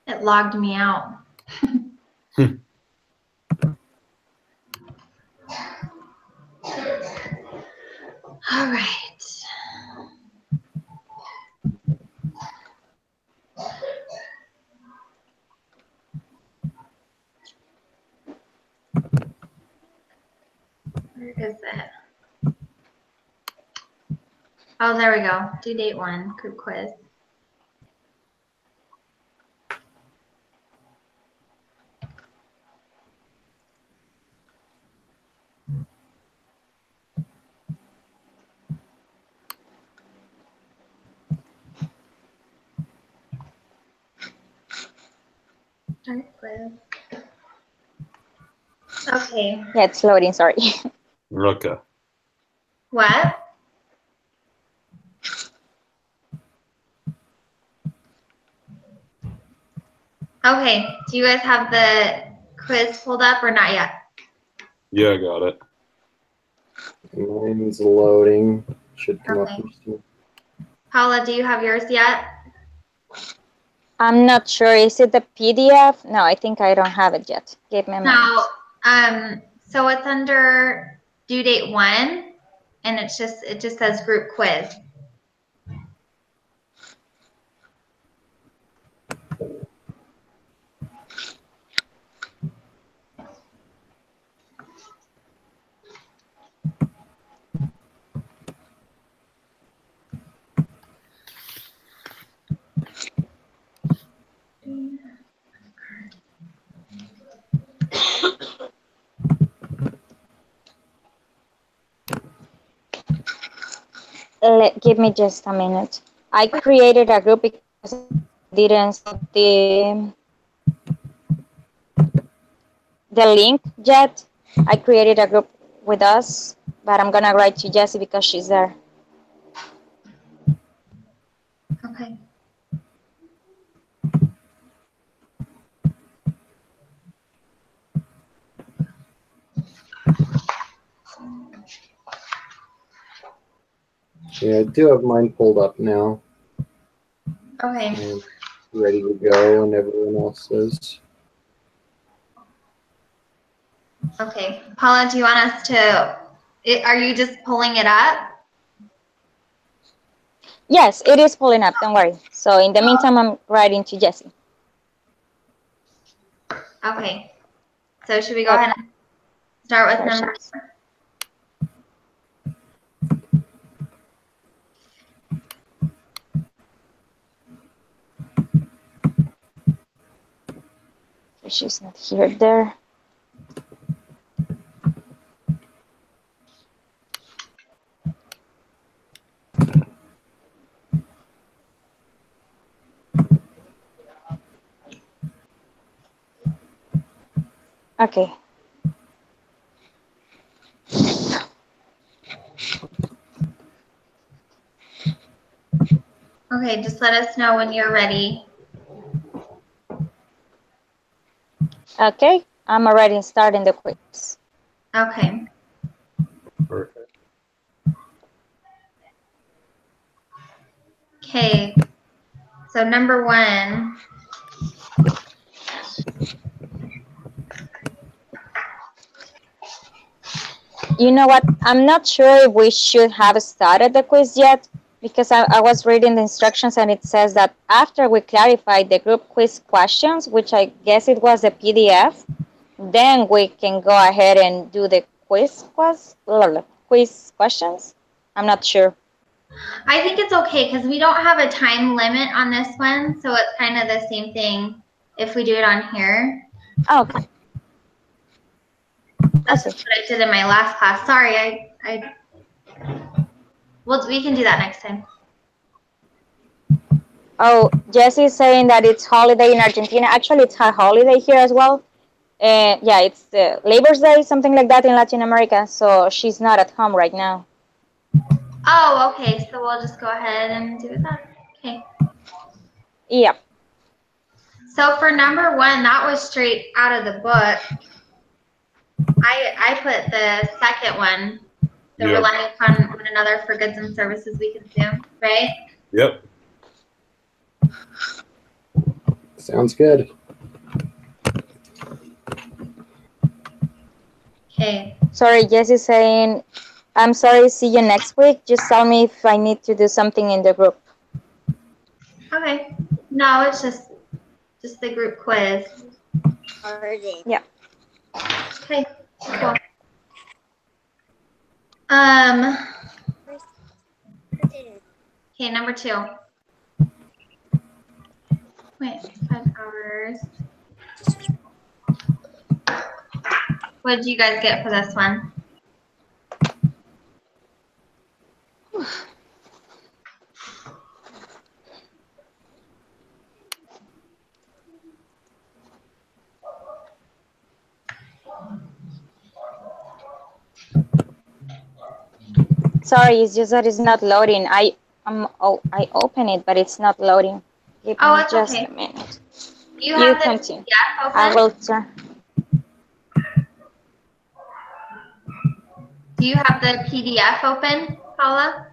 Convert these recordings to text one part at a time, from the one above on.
It logged me out. All right. Where is it? Oh, there we go. Due date 1, group quiz. Start quiz. Okay. Yeah, it's loading, sorry. Okay. What? Okay. Do you guys have the quiz pulled up or not yet? Yeah, I got it. Mine's loading. Should come up Okay. in just a minute. Paula, do you have yours yet? I'm not sure. Is it the PDF? No, I think I don't have it yet. Give me a minute. No. So it's under due date 1, and it just says group quiz. Give me just a minute. I created a group because I didn't see the link yet. I created a group with us, but I'm gonna write to Jessie because she's there. Okay. Yeah, I do have mine pulled up now. Okay. And ready to go when everyone else is. Okay. Paula, do you want us to, are you just pulling it up? Yes, it is pulling up. Don't worry. So in the meantime, I'm writing to Jessie. Okay. So should we go ahead and start with number? She's not here there. Okay. Okay, just let us know when you're ready. Okay, I'm already starting the quiz. Okay. Perfect. Okay. So number 1. You know what? I'm not sure if we should have started the quiz yet because I was reading the instructions and it says that after we clarify the group quiz questions, which I guess it was a PDF, then we can go ahead and do the quiz questions. I'm not sure. I think it's okay because we don't have a time limit on this one, so it's kind of the same thing if we do it on here. Oh, okay. That's just what I did in my last class. Sorry, well, we can do that next time. Oh, Jesse's saying that it's holiday in Argentina. Actually, it's a holiday here as well. Yeah, it's Labor's Day, something like that in Latin America. So she's not at home right now. Oh, okay. So we'll just go ahead and do that. Okay. Yeah. So for number 1, that was straight out of the book. I put the second one, the relying upon one another for goods and services we consume, right? Yep. Sounds good. Okay. Sorry, Jesse's saying, I'm sorry, see you next week. Just tell me if I need to do something in the group. Okay. No, it's just the group quiz. Yeah. Okay. Cool. Okay, number 2. Wait, 5 hours. What did you guys get for this one? Sorry, it's just that it's not loading. I open it, but it's not loading. Give Oh, me it's just okay. a minute. Do you have the continue. PDF open? I will try. Do you have the PDF open, Paula?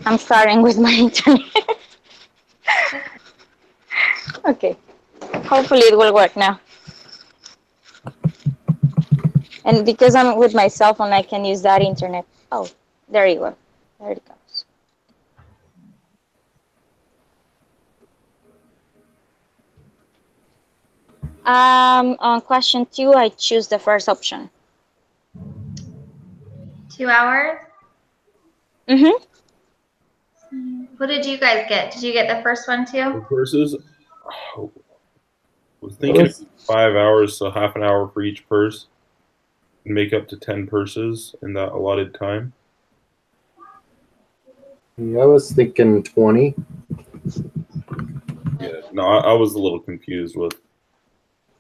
I'm starting with my internet. Okay. Hopefully it will work now. And because I'm with my cell phone, I can use that internet. Oh, there you go. There it goes. On question 2, I choose the first option. 2 hours? Mm-hmm. What did you guys get? Did you get the first one too? Purses. Oh, I was thinking it was 5 hours, so half an hour for each purse. Make up to 10 purses in that allotted time. Yeah, I was thinking 20. Yeah, no, I was a little confused with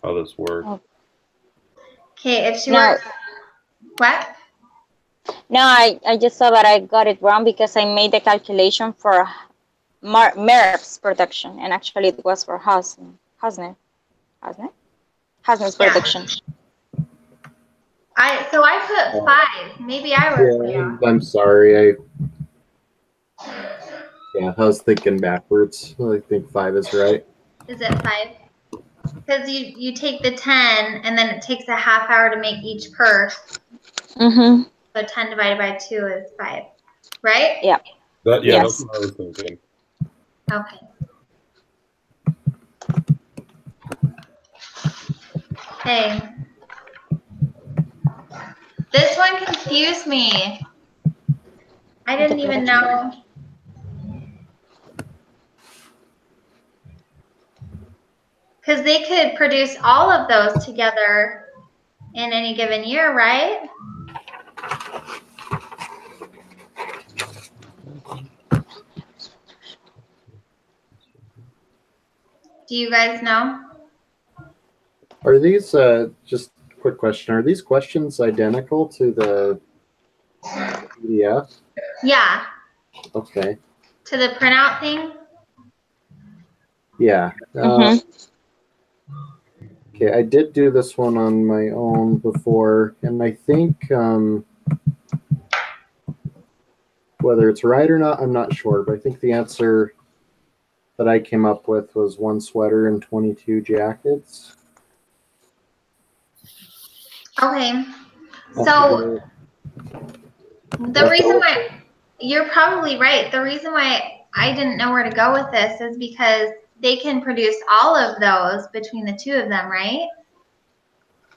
how this worked. Okay, if she No. works, what? No, I just saw that I got it wrong because I made the calculation for Merp's production, and actually it was for Hasner's production. I put 5. Maybe I was way Yeah, off. I'm sorry. I was thinking backwards. I think 5 is right. Is it 5? Because you take the 10 and then it takes a half hour to make each purse. Mm-hmm. So 10 divided by 2 is 5, right? Yeah. That's Yes. what I was thinking. Okay. Okay. This one confused me. I didn't even know. Because they could produce all of those together in any given year, right? Do you guys know? Are these, just a quick question, are these questions identical to the PDF? Yeah. Okay. To the printout thing? Yeah. Mm-hmm. Okay, I did do this one on my own before, and I think whether it's right or not, I'm not sure, but I think the answer that I came up with was 1 sweater and 22 jackets. Okay. So the reason why you're probably right. The reason why I didn't know where to go with this is because they can produce all of those between the 2 of them, right?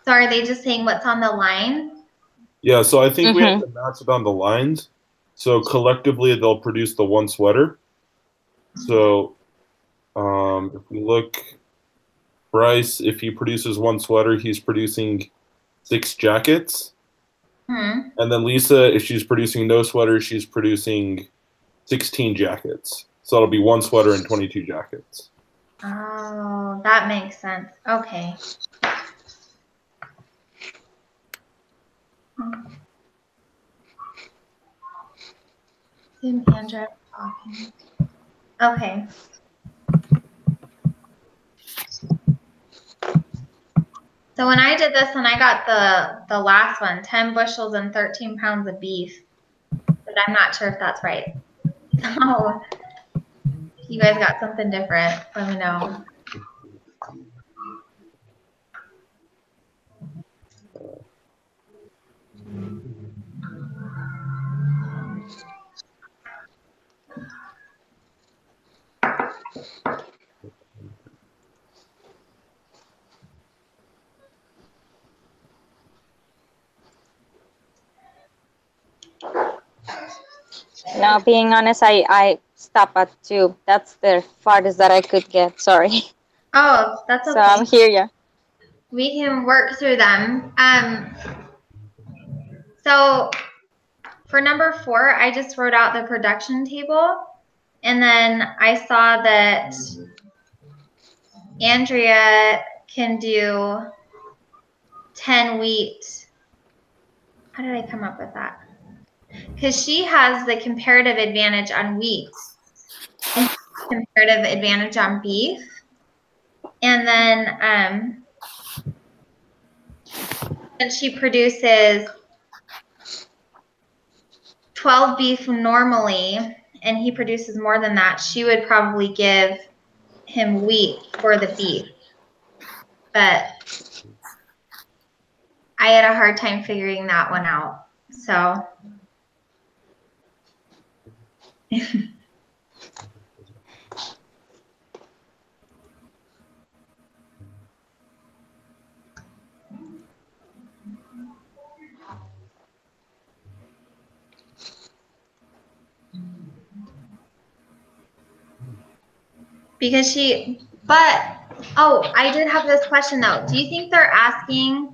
So are they just saying what's on the line? Yeah, so I think we have to match it on the lines. So collectively, they'll produce the 1 sweater. So if we look, Bryce, if he produces 1 sweater, he's producing 6 jackets. Hmm. And then Lisa, if she's producing no sweater, she's producing 16 jackets. So it'll be 1 sweater and 22 jackets. Oh, that makes sense. Okay. Zoom Andrew talking. Okay. So when I did this one, I got the last one, 10 bushels and 13 pounds of beef. But I'm not sure if that's right. So if you guys got something different, let me know. Now, being honest, I stop at 2. That's the farthest that I could get. Sorry. Oh, that's okay. So I'm here, yeah. We can work through them. So for number 4, I just wrote out the production table. And then I saw that Andrea can do 10 wheat. How did I come up with that? Because she has the comparative advantage on wheat and comparative advantage on beef. And then and she produces 12 beef normally, and he produces more than that, she would probably give him wheat for the beef. But I had a hard time figuring that one out. So because I did have this question though. Do you think they're asking,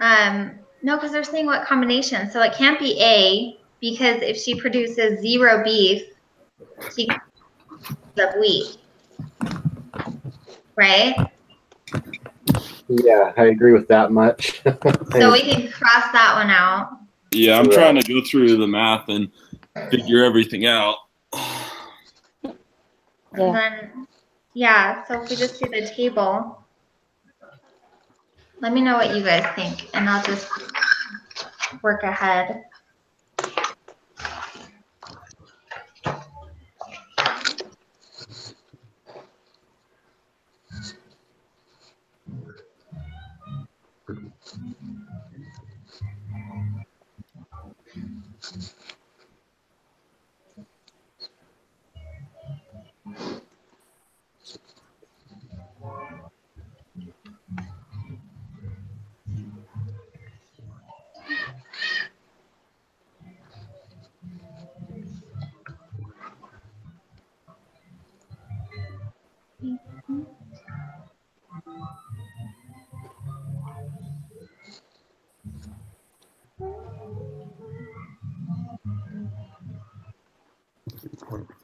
no, because they're saying what combination. So it can't be A, because if she produces 0 beef, she can have wheat, right? Yeah, I agree with that much. So we can cross that one out. Yeah, I'm trying to go through the math and figure everything out. And then, yeah, so if we just do the table, let me know what you guys think, and I'll just work ahead.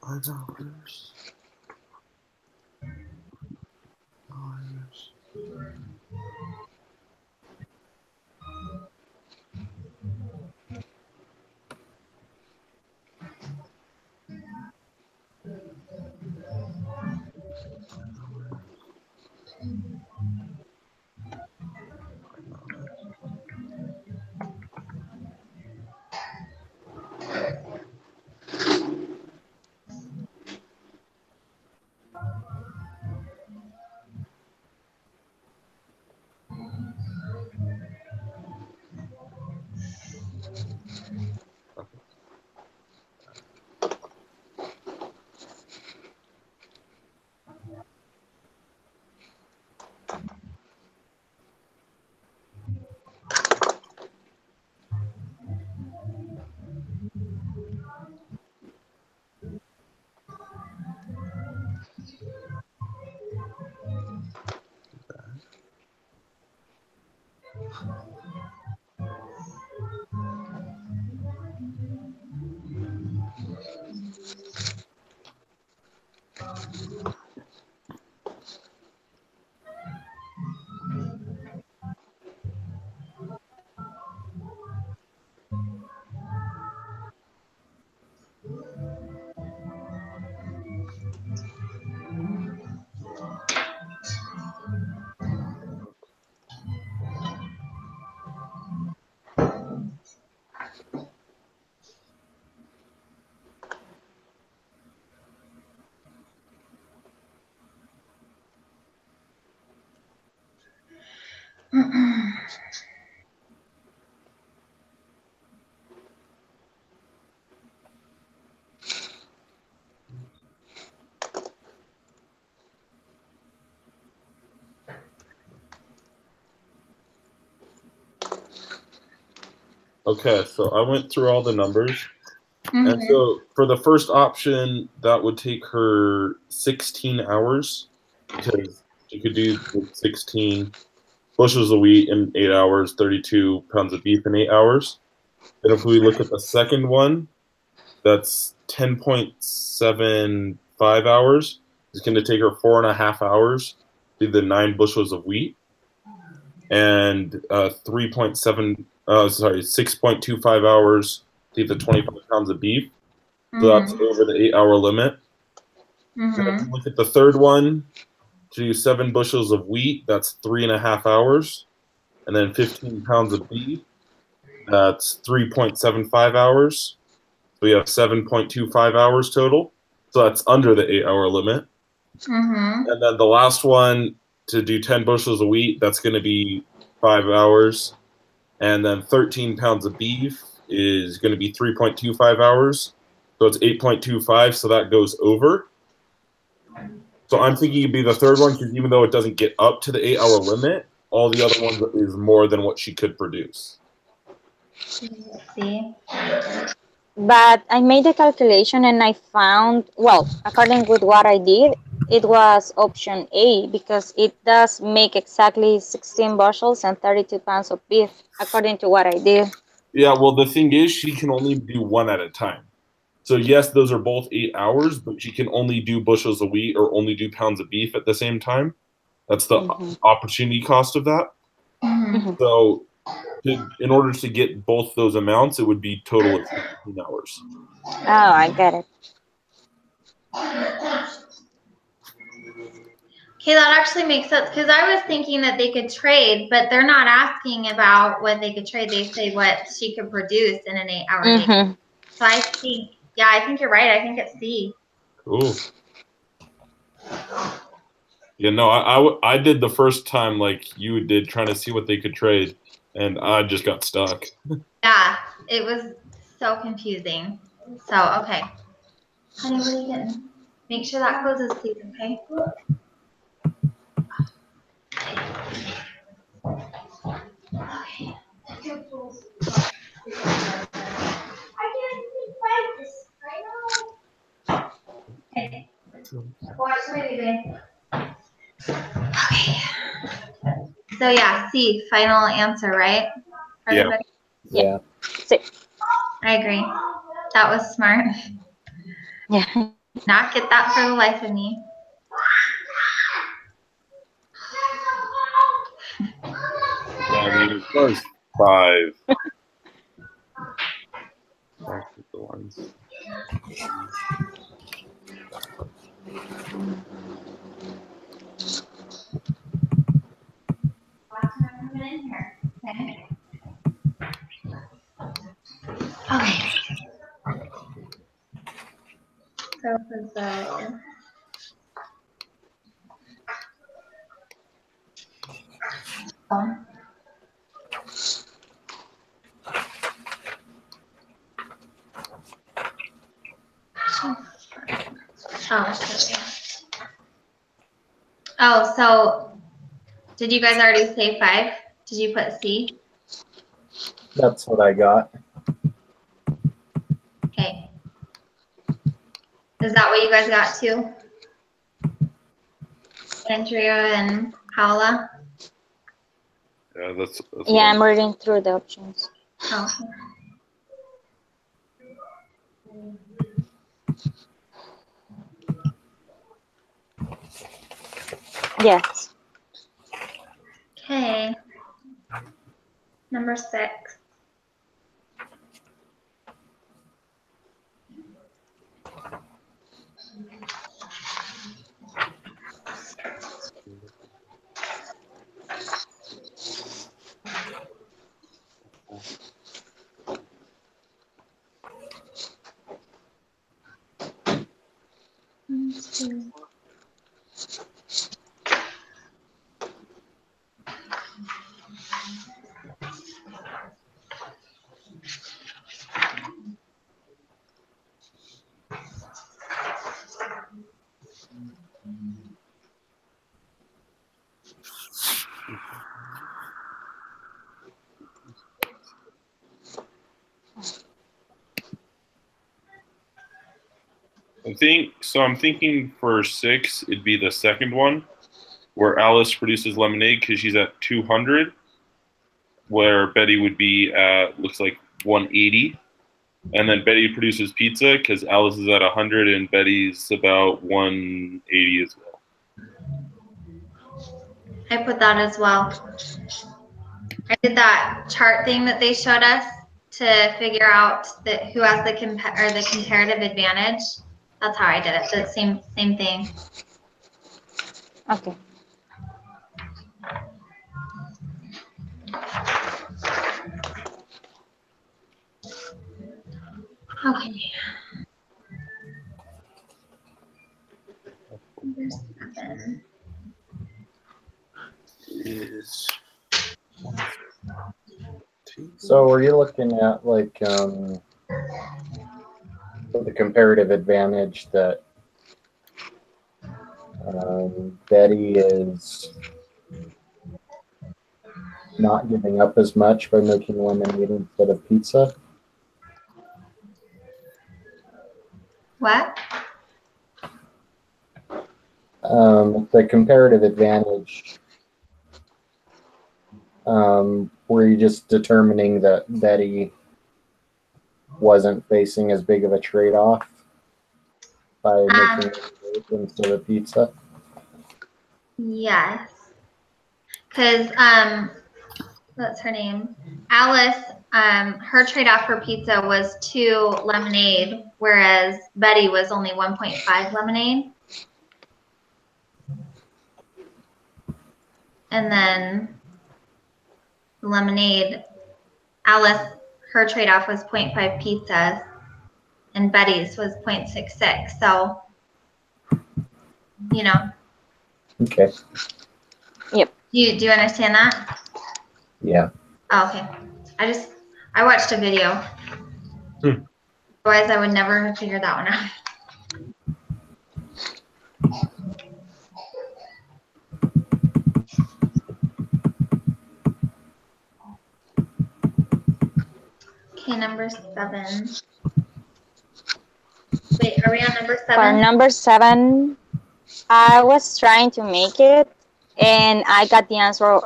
$5. Okay, so I went through all the numbers. And so for the first option, that would take her 16 hours because she could do 16 bushels of wheat in 8 hours, 32 pounds of beef in 8 hours. Then if we look at the second one, that's 10.75 hours. It's going to take her 4.5 hours to do the 9 bushels of wheat and 6.25 hours to do the 25 pounds of beef. So that's over the 8-hour limit. Then if you look at the third one, to do 7 bushels of wheat, that's 3.5 hours. And then 15 pounds of beef, that's 3.75 hours. So we have 7.25 hours total. So that's under the 8-hour limit. And then the last one, to do 10 bushels of wheat, that's going to be 5 hours. And then 13 pounds of beef is going to be 3.25 hours. So it's 8.25, so that goes over. So I'm thinking it'd be the third one because even though it doesn't get up to the 8-hour limit, all the other ones is more than what she could produce. See? But I made the calculation and I found, well, according with what I did, it was option A because it does make exactly 16 bushels and 32 pounds of beef, according to what I did. Yeah, well, the thing is, she can only do one at a time. So yes, those are both 8 hours, but she can only do bushels of wheat or only do pounds of beef at the same time. That's the opportunity cost of that. So in order to get both those amounts, it would be total of 16 hours. Oh, I get it. Okay, that actually makes sense because I was thinking that they could trade, but they're not asking about what they could trade. They say what she could produce in an 8-hour day. So I think, yeah, I think you're right. I think it's C. Cool. Yeah, no, I did the first time like you did, trying to see what they could trade, and I just got stuck. Yeah, it was so confusing. So, okay. Honey, what are you getting? Make sure that closes, please, okay? Okay. Watch the baby. Okay. So yeah, C, final answer, right? Yeah. Yeah. I agree. That was smart. Yeah. Not get that for the life of me. I mean, as far as 5. Back to the lines. Okay. Okay. So for the oh, so did you guys already say 5? Did you put C? That's what I got. Okay. Is that what you guys got too? Andrea and Paula? Yeah, that's Yeah, I'm reading through the options. Oh. Yes. Okay. Number 6. I'm thinking for 6, it'd be the second one, where Alice produces lemonade because she's at 200, where Betty would be at, looks like 180. And then Betty produces pizza because Alice is at 100 and Betty's about 180 as well. I put that as well. I did that chart thing that they showed us to figure out who has the comparative advantage. That's how I did it. The same thing. Okay. Okay. Number 7 is. So are you looking at like the comparative advantage that Betty is not giving up as much by making lemonade instead of pizza? What? The comparative advantage, were you just determining that Betty wasn't facing as big of a trade-off by making lemonade instead of pizza? Yes. Because what's her name? Alice, her trade-off for pizza was 2 lemonade, whereas Betty was only 1.5 lemonade. And then lemonade, Alice, her trade-off was 0.5 pizzas, and Betty's was 0.66. So, you know. Okay. Yep. Do you understand that? Yeah. Oh, okay. I watched a video. Otherwise, I would never have figured that one out. Okay, number 7. Wait, are we on number 7? For number 7, I was trying to make it, and I got the answer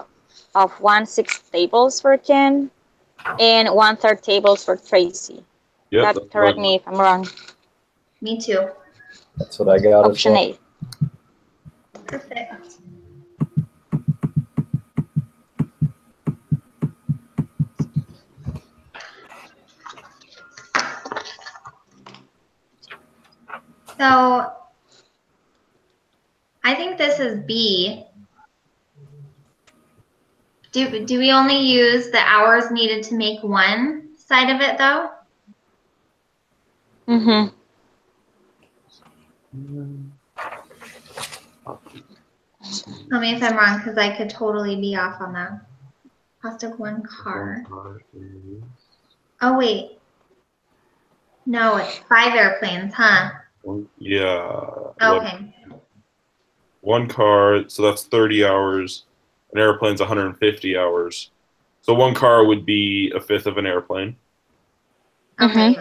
of 1/6 tables for Ken and 1/3 tables for Tracy. Yep. Correct me if I'm wrong. Me too. That's what I got. Option A. Perfect. So I think this is B. Do we only use the hours needed to make one side of it though? Mm-hmm. Tell me if I'm wrong, because I could totally be off on that. Cost of 1 car. Oh wait. No, it's 5 airplanes, huh? Yeah. Okay. 1 car, so that's 30 hours. An airplane's 150 hours. So 1 car would be 1/5 of an airplane. Okay.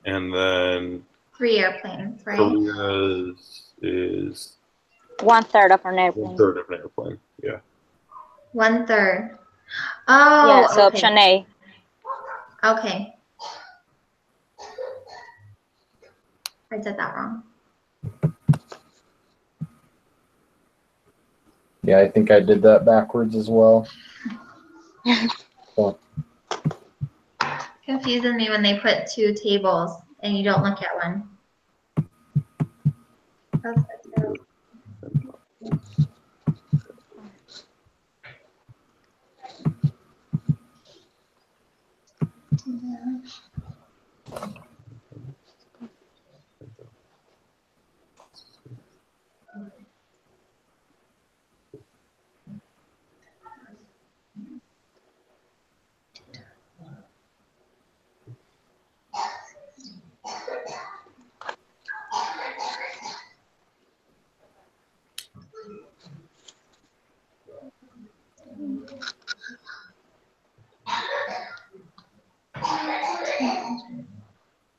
And then 3 airplanes, right? Korea's is 1/3 of an airplane. 1/3 of an airplane. Yeah. 1/3. Oh, Yeah, so okay. option A. Okay. I did that wrong. Yeah, I think I did that backwards as well. So, Confuses me when they put 2 tables and you don't look at one. That's terrible.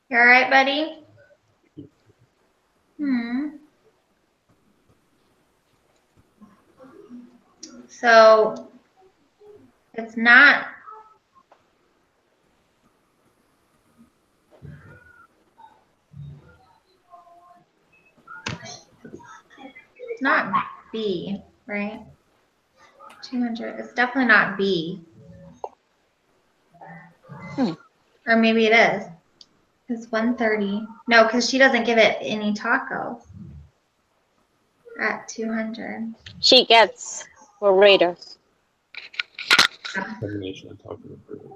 You all right, buddy? So it's not. It's not B, right? 200. It's definitely not B. Or maybe it is. It's 130. No, because she doesn't give it any tacos at 200. She gets burritos. Combination of taco and burrito.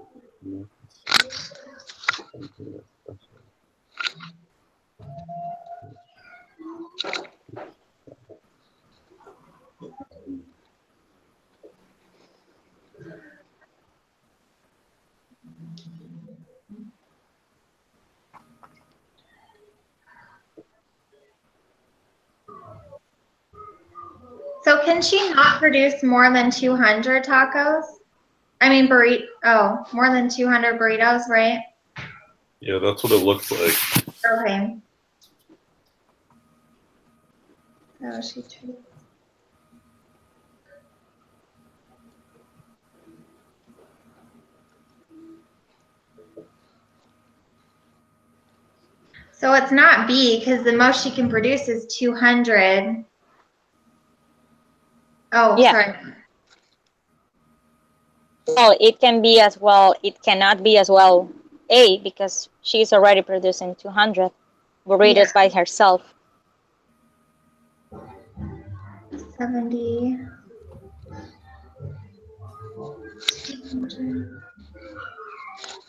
So can she not produce more than 200 tacos? I mean, burrito. Oh, more than 200 burritos, right? Yeah, that's what it looks like. Okay. Oh, she treats. So it's not B because the most she can produce is 200. Oh, Yeah. sorry. Well, it can be as well. It cannot be as well A because she's already producing 200 burritos by herself. 70.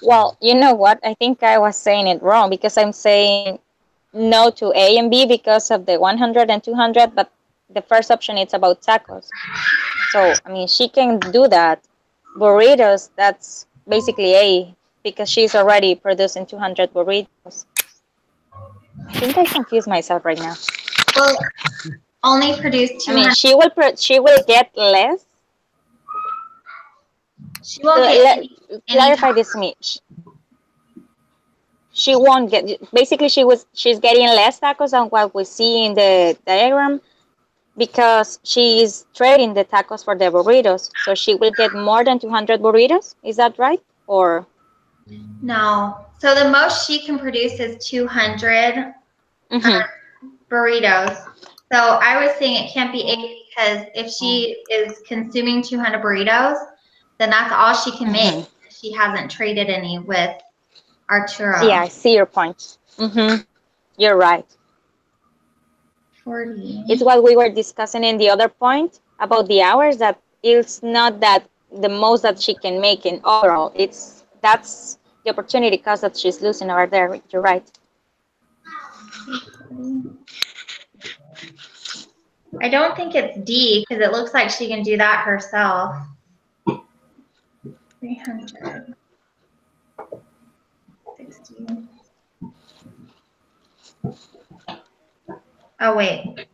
Well, you know what? I think I was saying it wrong because I'm saying no to A and B because of the 100 and 200, but the first option is about tacos. So, I mean, she can do that. Burritos, that's basically A because she's already producing 200 burritos. I think I confused myself right now. Well, only produce 200. I mean, she will get less. She won't get any Clarify this to me. She won't get. Basically, she's getting less tacos than what we see in the diagram because she's trading the tacos for the burritos. So she will get more than 200 burritos. Is that right? Or No. So the most she can produce is 200 burritos. So I was saying it can't be 8 because if she is consuming 200 burritos, then that's all she can make. She hasn't traded any with Arturo. Yeah, I see your point. You're right. 40. It's what we were discussing in the other point about the hours, that it's not that the most that she can make in overall. That's the opportunity cost that she's losing over there. You're right. I don't think it's D because it looks like she can do that herself. 300. 60. Oh, wait.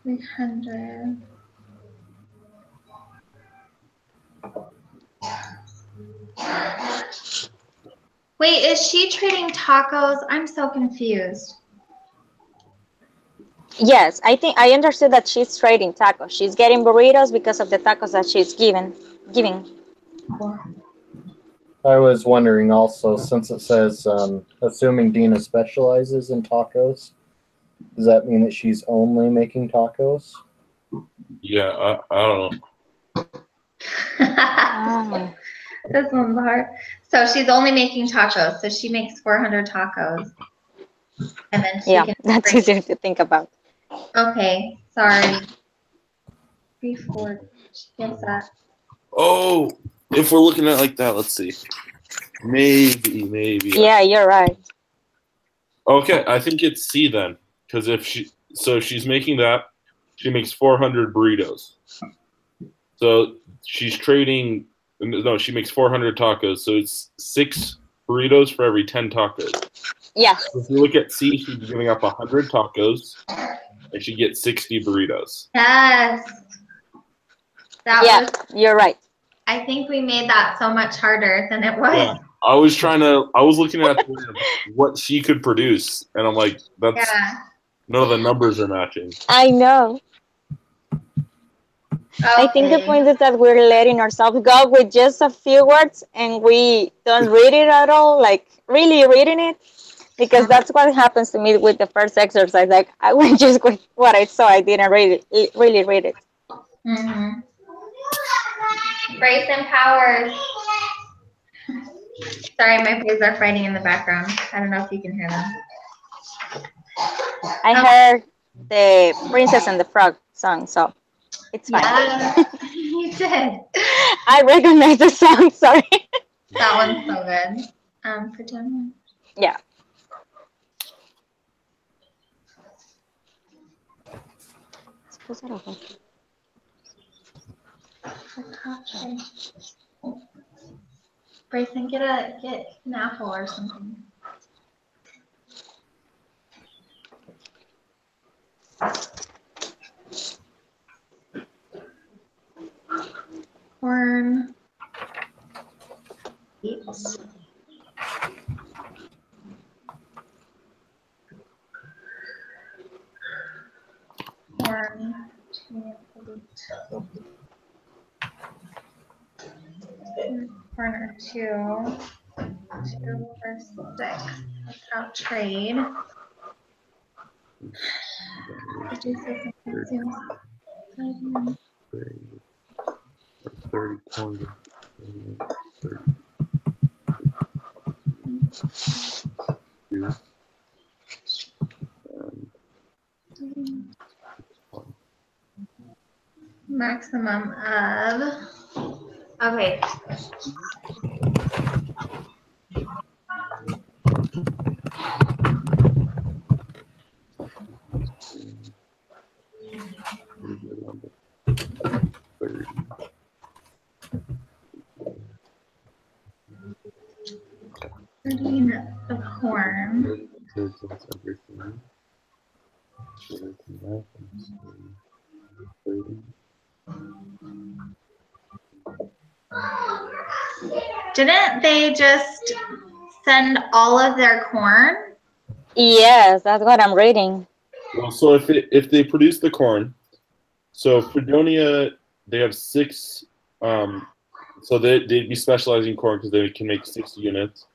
$300. Wait, is she trading tacos? I'm so confused. Yes, I think I understood that she's trading tacos. She's getting burritos because of the tacos that she's giving. I was wondering also, since it says, assuming Dina specializes in tacos, does that mean that she's only making tacos? Yeah, I don't know. This one's hard. So she's only making tacos. So she makes 400 tacos. And then she can that's easier to think about. Okay, sorry. 340. She gets that. Oh, if we're looking at it like that, let's see. Maybe. Yeah, you're right. Okay, I think it's C then, because she's making that, she makes 400 burritos. So she's trading. No, she makes 400 tacos. So it's 6 burritos for every 10 tacos. Yeah. So if you look at C, she's giving up 100 tacos, and she gets 60 burritos. Yes. You're right. I think we made that so much harder than it was. Yeah. I was looking at what she could produce, and I'm like, that's none of the numbers are matching. I know. Okay. I think the point is that we're letting ourselves go with just a few words and we don't read it at all, like really reading it, because that's what happens to me with the first exercise. Like I went just with what I saw. I didn't really read it. Mm-hmm. Bryce and Powers. Sorry, my boys are fighting in the background. I don't know if you can hear them. I heard the Princess and the Frog song, so it's fine. Yeah, you did. I recognize the song, sorry. That one's so good. Pretend. Yeah. Bryson, get an apple or something. Corn. Beets. Corn. Corner 2 for 6 without trade. Reduces and consumes 30 corn. 30. Maximum of. Okay. Of corn. Didn't they just send all of their corn? Yes, that's what I'm reading. Well, so if they produce the corn, so Fredonia, they have 6. So they'd be specializing in corn because they can make 60 units.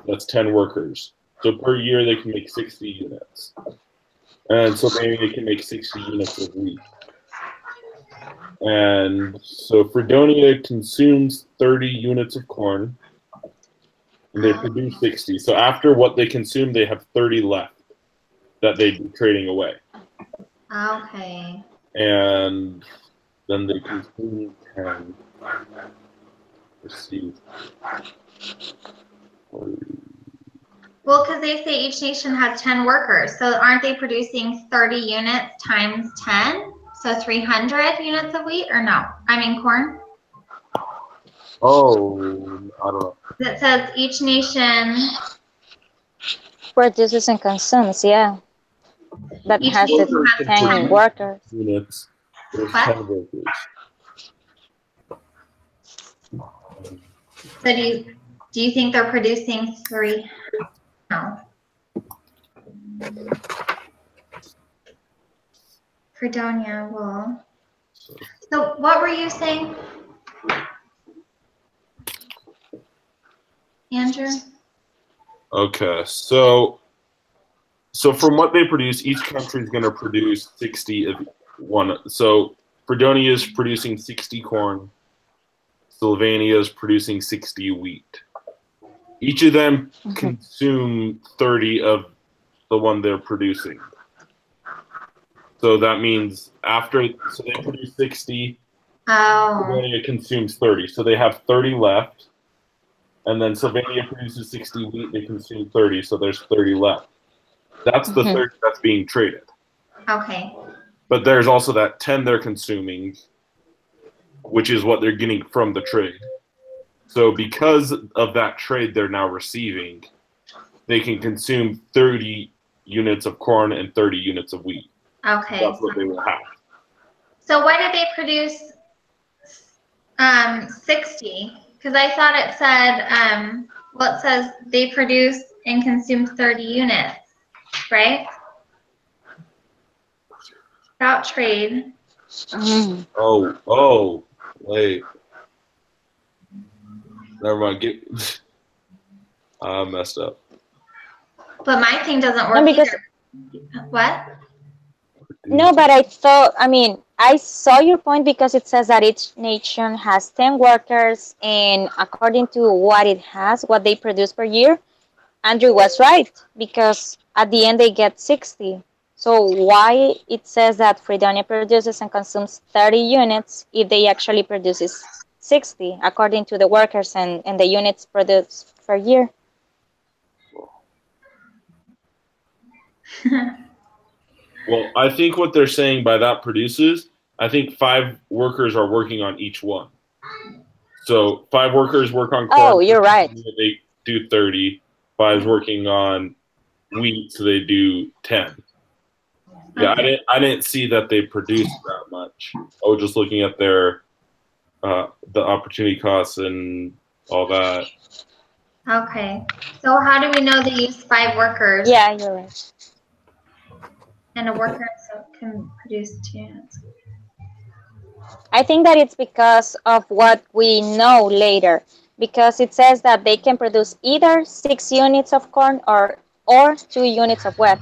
That's 10 workers. So per year they can make 60 units. And so maybe they can make 60 units of wheat. And so Fredonia consumes 30 units of corn, and they produce 60. So after what they consume, they have 30 left that they'd be trading away. Okay. And then they consume 10. Receive. Well, because they say each nation has 10 workers. So aren't they producing 30 units times 10? So 300 units of wheat or no? I mean corn? Oh, I don't know. It says each nation Produces and consumes, yeah. That Each has nation the has 10 10 workers. Units. There's What? 10 workers. So do you think they're producing 3? No. Fredonia wool. So what were you saying, Andrew? Okay, so from what they produce, each country is going to produce 60 of one. So Fredonia is producing 60 corn. Slovenia is producing 60 wheat. Each of them consume 30 of the one they're producing. So that means so they produce 60, Oh. Slovenia consumes 30. So they have 30 left. And then Slovenia produces 60 wheat, they consume 30, so there's 30 left. That's the 30 that's being traded. Okay. But there's also that 10 they're consuming, which is what they're getting from the trade. So because of that trade they're now receiving, they can consume 30 units of corn and 30 units of wheat. Okay. That's what they will have. So why did they produce 60? Because I thought it said Well, it says they produce and consume 30 units, right? Without trade. Mm. Oh, wait. Never mind. I messed up. But my thing doesn't No, work because either. What? no, but I thought, I mean, I saw your point because it says that each nation has 10 workers, and according to what it has, what they produce per year, Andrew was right because at the end they get 60. So why it says that Fredonia produces and consumes 30 units if they actually produces 60 according to the workers and the units produced per year? Well, I think what they're saying by that produces, I think 5 workers are working on each one. So 5 workers work on corn. Oh, you're right. They do 30. 5's working on wheat, so they do 10. Yeah, Okay. I didn't see that they produced that much. I was just looking at their the opportunity costs and all that. Okay. So how do we know they use 5 workers? Yeah, you're right. And a worker can produce 2 units. I think that it's because of what we know later, because it says that they can produce either 6 units of corn or 2 units of wheat.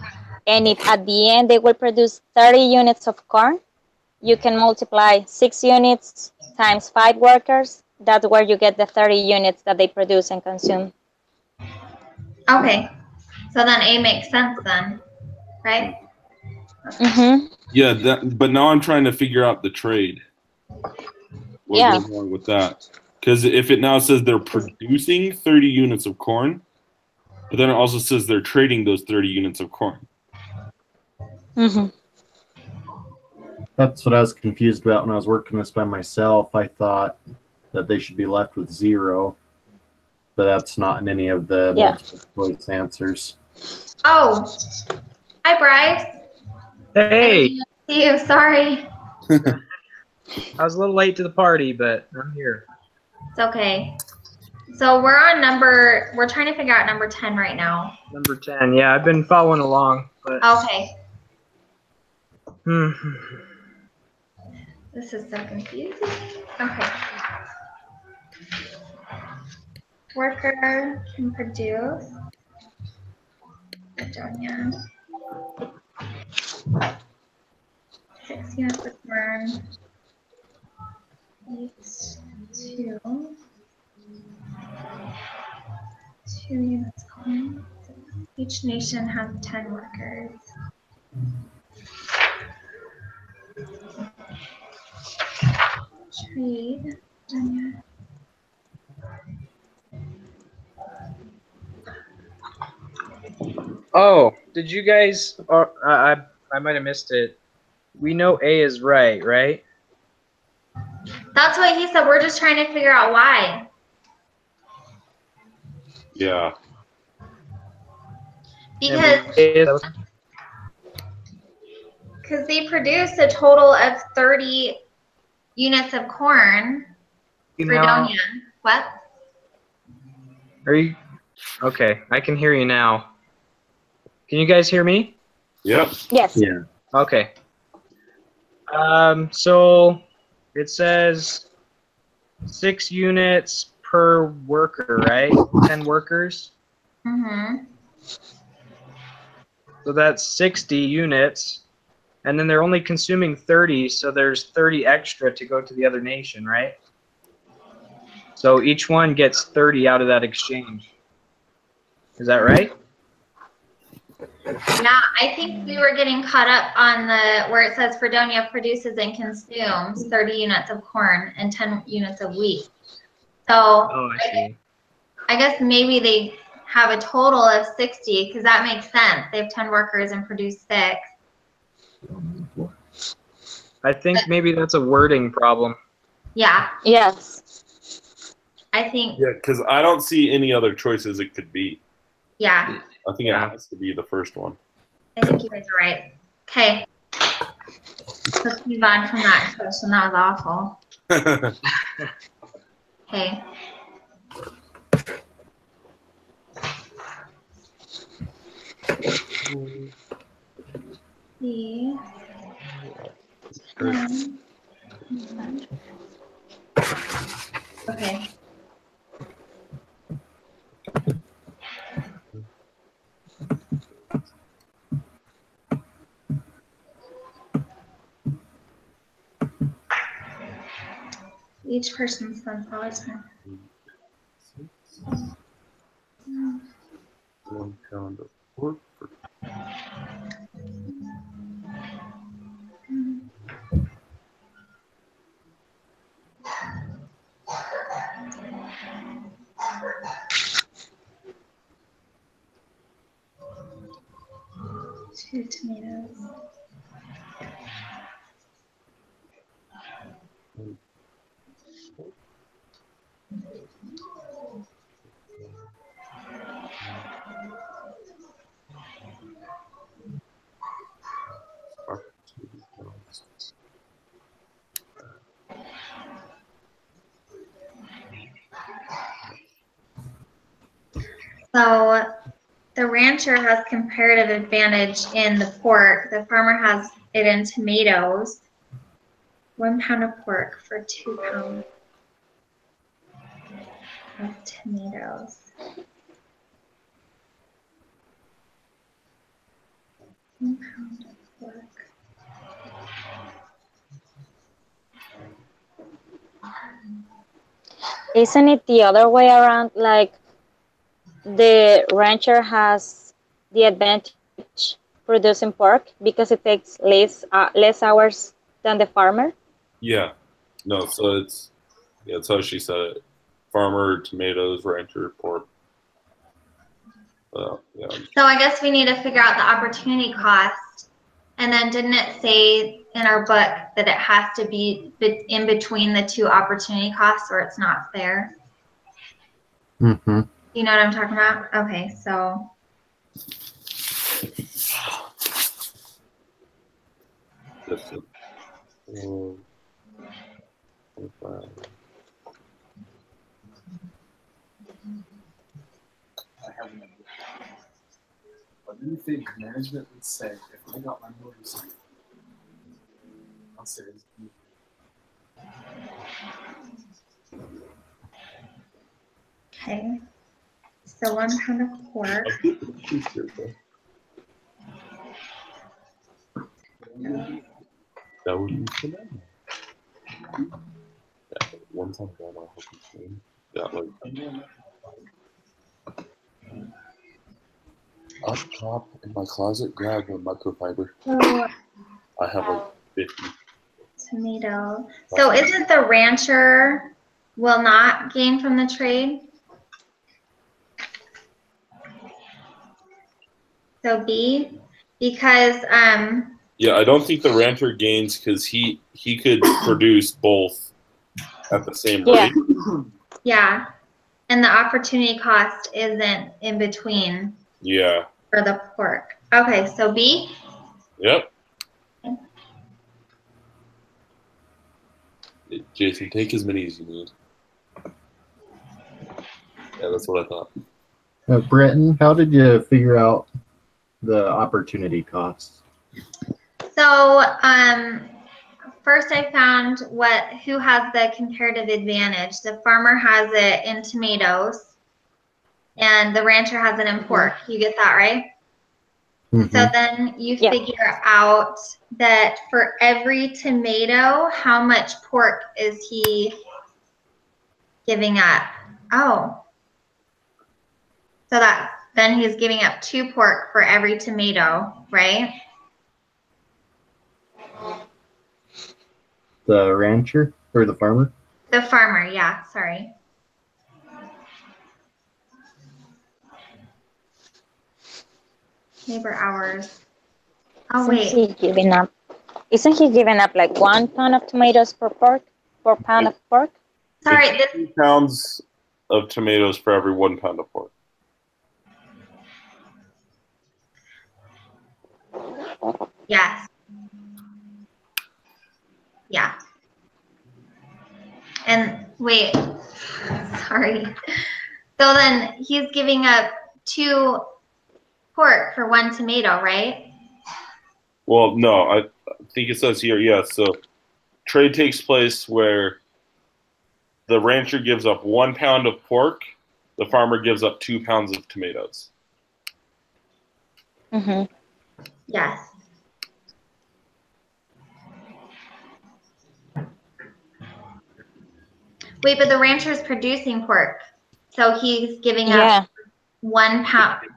And if at the end they will produce 30 units of corn, you can multiply 6 units times 5 workers. That's where you get the 30 units that they produce and consume. Okay. So then A makes sense then, right? Mm-hmm. Yeah, but now I'm trying to figure out the trade. What goes wrong with that? Because if it now says they're producing 30 units of corn, but then it also says they're trading those 30 units of corn. Mm-hmm. That's what I was confused about when I was working this by myself. I thought that they should be left with 0, but that's not in any of the multiple choice answers. Oh. Hi, Bryce. Hey, See you. Sorry. I was a little late to the party, but I'm here. It's okay. So we're trying to figure out number 10 right now. Number 10. Yeah, I've been following along, but Okay. hmm. This is so confusing. Okay. Worker can produce. Fredonia. 6 units of corn. Each 2. 2 units of corn. Each nation has 10 workers. Trade. Oh, did you guys? I might have missed it. We know A is right, right? That's what he said. We're just trying to figure out why. Yeah. Because they produce a total of 30 units of corn. Fredonia. What? Are you? Okay, I can hear you now. Can you guys hear me? Yep. Yes. Yeah. Okay. So it says 6 units per worker, right? 10 workers. Mm-hmm. So that's 60 units. And then they're only consuming 30, so there's 30 extra to go to the other nation, right? So each one gets 30 out of that exchange. Is that right? Yeah, I think we were getting caught up on where it says Fredonia produces and consumes 30 units of corn and 10 units of wheat. So Oh, I see. I guess maybe they have a total of 60 because that makes sense. They have 10 workers and produce 6. I think maybe that's a wording problem. Yeah, Yes. I think, Yeah, because I don't see any other choices it could be. yeah, I think it has to be the first one. I think you guys are right. Okay. Let's move on from that question. That was awful. Okay. B. Okay. Each person's sunflower time. 1 pound of pork for Two tomatoes. So the rancher has comparative advantage in the pork. The farmer has it in tomatoes. 1 pound of pork for 2 pounds of tomatoes. 1 pound of pork. Isn't it the other way around? Like the rancher has the advantage producing pork because it takes less hours than the farmer? yeah. No, so it's that's how she said it. Farmer, tomatoes, rancher, pork. Yeah. So I guess we need to figure out the opportunity cost. And then didn't it say in our book that it has to be in between the two opportunity costs or it's not fair? Mm-hmm. You know what I'm talking about? Okay, so That's it. 25. What do you think management would say if I got my motorcycle? I'll say it's okay. So 1 pound of pork. That would be phenomenal. Yeah, one time I hope you came. Got like up top in my closet, grab a microfiber. So I have like 50. tomato. So isn't the rancher will not gain from the trade? So B, because Yeah, I don't think the rancher gains because he could produce both at the same rate. yeah, and the opportunity cost isn't in between Yeah. for the pork. Okay, so B. Yep. Jason, take as many as you need. Yeah, that's what I thought. Britton, how did you figure out the opportunity costs? So first I found who has the comparative advantage. The farmer has it in tomatoes, and the rancher has it in pork. You get that right? Mm-hmm. So then you figure out that for every tomato, how much pork is he giving up? Oh. So that then he's giving up 2 pork for every tomato, right? The rancher or the farmer? The farmer, yeah, sorry. Labor hours. Oh, wait. Isn't he giving up like 1 pound of tomatoes per pound of pork? Sorry. It's 2 pounds of tomatoes for every 1 pound of pork. Yes. Yeah. And wait, sorry. So then he's giving up 2 pork for 1 tomato, right? Well, no, I think it says here, yes. So trade takes place where the rancher gives up 1 pound of pork, the farmer gives up 2 pounds of tomatoes. Mm-hmm. Yes. Wait, but the rancher is producing pork, so he's giving Yeah. up 1 pound.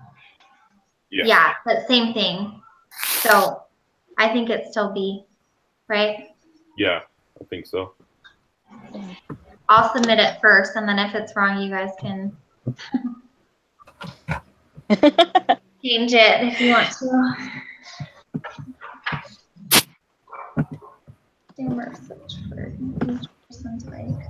Yes. Yeah, but same thing. So I think it's still B, right? Yeah, I think so. I'll submit it first, and then if it's wrong, you guys can change it if you want to. Damn, search for each person's like.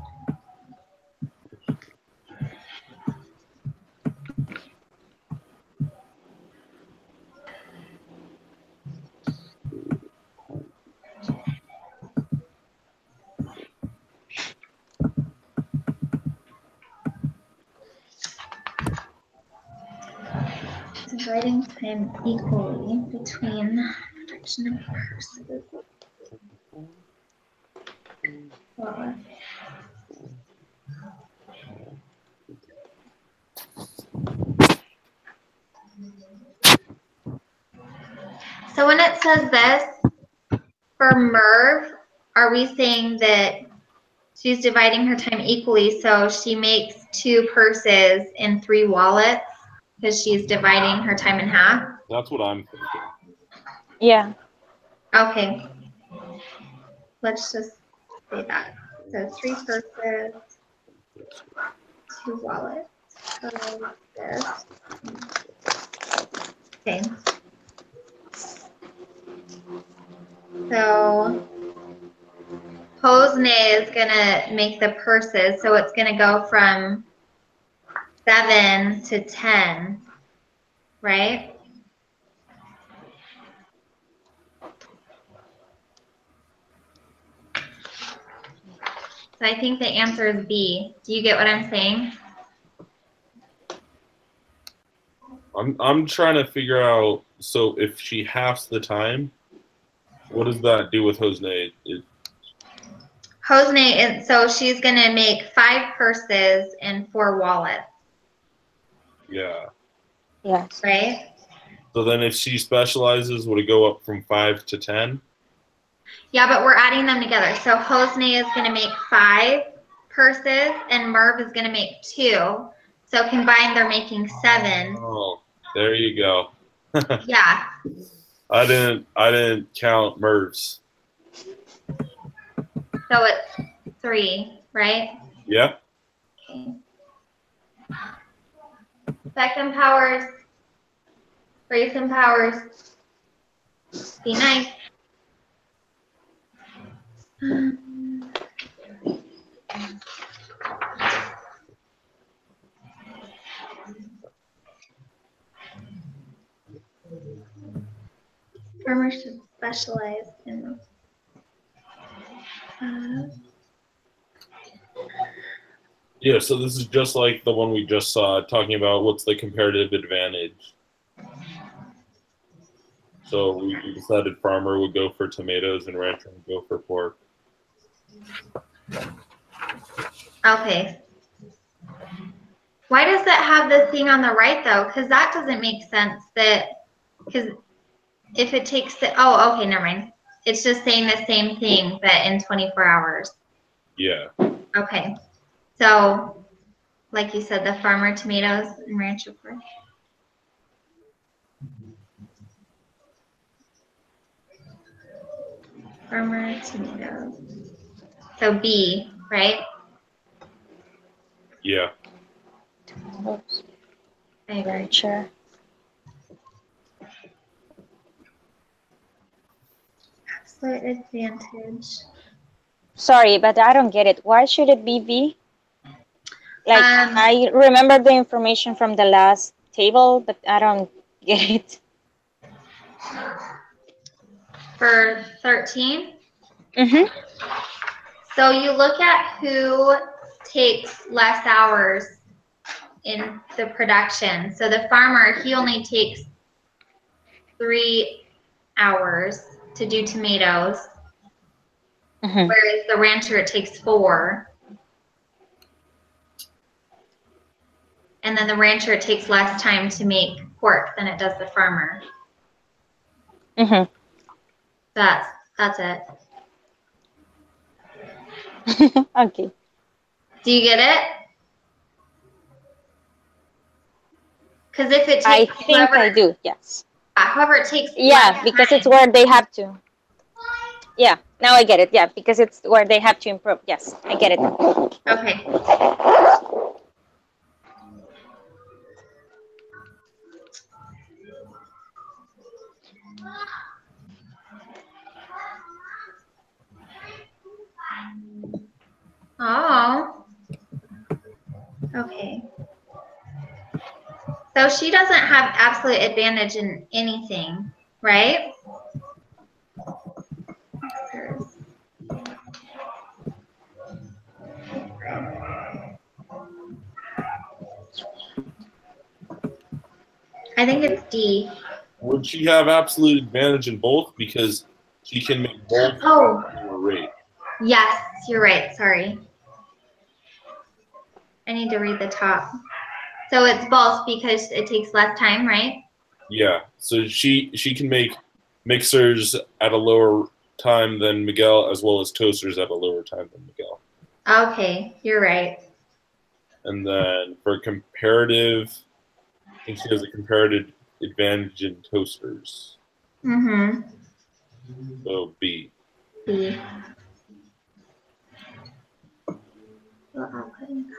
Dividing time equally between production and purses. Well, so when it says this, for Merv, are we saying that she's dividing her time equally, so she makes 2 purses and 3 wallets because she's dividing her time in half? That's what I'm thinking. Yeah. Okay. Let's just say that. So 3 purses, 2 wallets. So this. Okay. So Hosne is gonna make the purses, so it's gonna go from 7 to 10, right? So I think the answer is B. Do you get what I'm saying? I'm trying to figure out, so if she halves the time, what does that do with Hosne? Hosne, so she's gonna make 5 purses and 4 wallets, Yeah. Yes. right? So then if she specializes, would it go up from 5 to 10? Yeah, but we're adding them together. So Hosne is gonna make 5 purses and Merv is gonna make 2. So combined, they're making 7. Oh, there you go. Yeah. I didn't count Mervs. So it's 3, right? Yeah. Okay. Second powers, Grayson powers. Be nice. Farmers should specialize in. Yeah, so this is just like the one we just saw, talking about what's the comparative advantage. So we decided farmer would go for tomatoes and rancher would go for pork. Okay. Why does that have the thing on the right though? Because that doesn't make sense. Because if it takes the, oh, okay, never mind. It's just saying the same thing, but in 24 hours. Yeah. Okay. So, like you said, the farmer tomatoes and rancher pork. Farmer tomatoes. So B, right? Yeah. Oops. I agree. Rancher. Absolute advantage. Sorry, but I don't get it. Why should it be B? Like, I remember the information from the last table, but I don't get it. For 13? Mm-hmm. So you look at who takes less hours in the production. So the farmer, he only takes 3 hours to do tomatoes, Mhm. whereas the rancher, it takes 4. And then the rancher, it takes less time to make pork than it does the farmer. Mhm. That's it. Okay. Do you get it? Because if it I takes think I whoever, do. Yes. however it takes Yeah, less because time. it's where they have to. Yeah. Now I get it. Yeah, because it's where they have to improve. Yes, I get it. Okay. Oh. Okay. So she doesn't have absolute advantage in anything, right? I think it's D. Would she have absolute advantage in both because she can make both Oh. at a lower rate? Yes, you're right. Sorry. I need to read the top. So it's both because it takes less time, right? Yeah. So she can make mixers at a lower time than Miguel, as well as toasters at a lower time than Miguel. Okay, you're right. And then for comparative, I think she has a comparative advantage in toasters. Mm-hmm. So B. B. Well, I'll put in.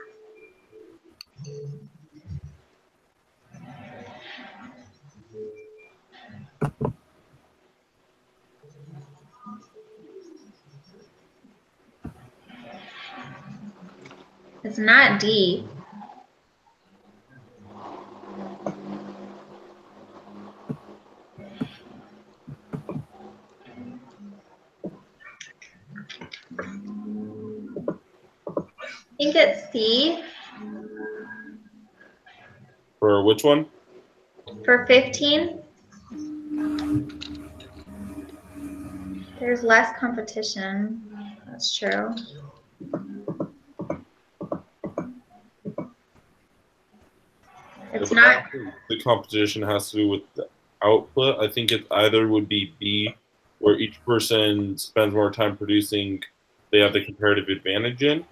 It's not D. I think it's C For which one? for 15. There's less competition. That's true. It's But not. the competition has to do with the output. I think it either would be B, where each person spends more time producing, they have the comparative advantage in.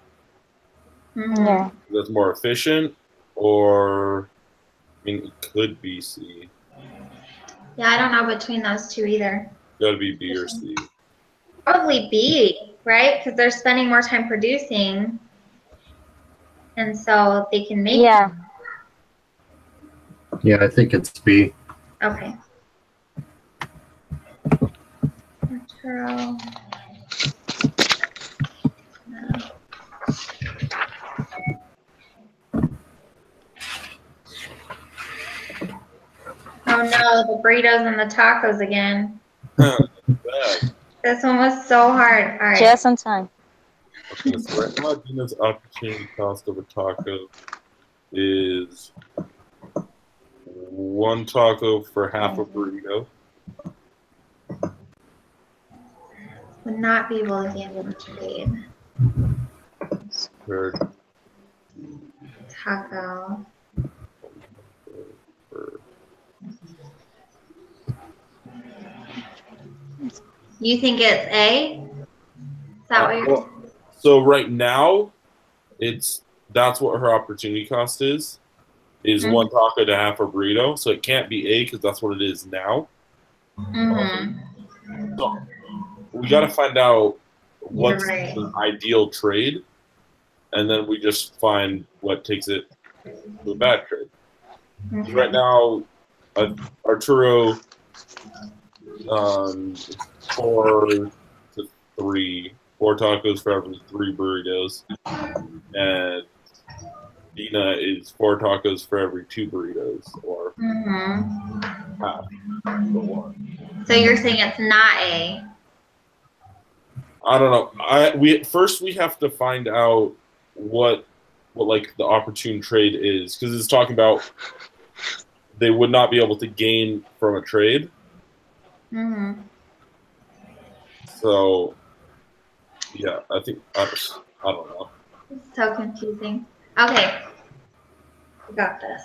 Mhm. Yeah. That's more efficient, or I mean, it could be C. Yeah, I don't know between those two either. Got to be B or C. Probably B, right? Because they're spending more time producing, and so they can make. Yeah. Yeah, I think it's B. Okay. Arturo. No. Oh no, the burritos and the tacos again. Bad. This one was so hard. All right. Just on time. Okay, so right now, Dina's opportunity cost of a taco is 1 taco for half a burrito. Would not be able to handle the trade. For, Taco. for You think it's A? Is that what you're? well, so right now, that's what her opportunity cost is Mhm. 1 taco to half a burrito. So it can't be A because that's what it is now. Mm-hmm. So we got to find out what's right. the ideal trade, and then we just find what takes it to a bad trade. Okay. Right now, Arturo, 4 to 3, 4 tacos for every 3 burritos, and Dina is 4 tacos for every 2 burritos, or Mm-hmm. half for 1. So you're saying it's not A? I don't know. We have to find out what like the opportune trade is, because it's talking about they would not be able to gain from a trade. Mm-hmm. So, yeah, I think I don't know. It's so confusing. Okay, we got this.